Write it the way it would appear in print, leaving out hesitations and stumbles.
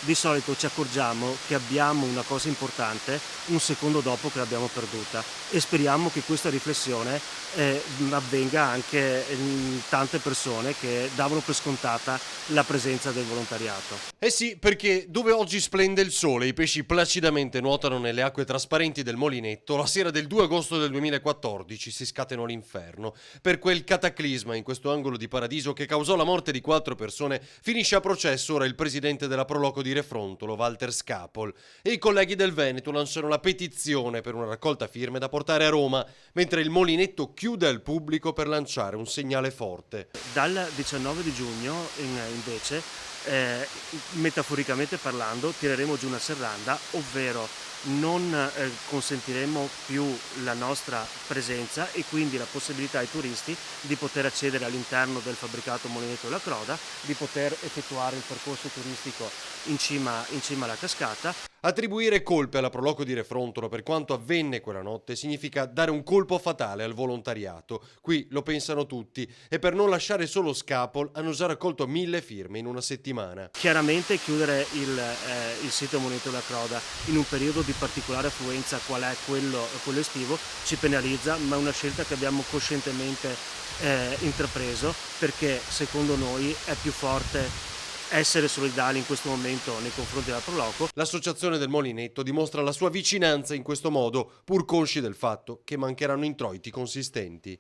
di solito ci accorgiamo che abbiamo una cosa importante un secondo dopo che l'abbiamo perduta e speriamo che questa riflessione avvenga anche in tante persone che davano per scontata la presenza del volontariato. Eh sì, perché dove oggi splende il sole e i pesci placidamente nuotano nelle acque trasparenti del Molinetto, la sera del 2 agosto del 2014 si scatenò l'inferno. Per quel cataclisma in questo angolo di paradiso che causò la morte di 4 persone, finisce a processo ora il presidente della Proloco di Refrontolo, Walter Scapol, e i colleghi del Veneto lanciano la petizione per una raccolta firme da portare a Roma, mentre il Molinetto chiude al pubblico per lanciare un segnale forte. Dal 19 di giugno invece, metaforicamente parlando, tireremo giù una serranda, ovvero non consentiremo più la nostra presenza e quindi la possibilità ai turisti di poter accedere all'interno del fabbricato Molinetto della Croda, di poter effettuare il percorso turistico in cima alla cascata. Attribuire colpe alla Proloco di Refrontolo per quanto avvenne quella notte significa dare un colpo fatale al volontariato. Qui lo pensano tutti e per non lasciare solo Scapol hanno già raccolto 1000 firme in una settimana. Chiaramente chiudere il sito Molinetto della Croda in un periodo di particolare affluenza qual è quello estivo ci penalizza, ma è una scelta che abbiamo coscientemente intrapreso perché secondo noi è più forte essere solidali in questo momento nei confronti della Proloco. L'associazione del Molinetto dimostra la sua vicinanza in questo modo, pur consci del fatto che mancheranno introiti consistenti.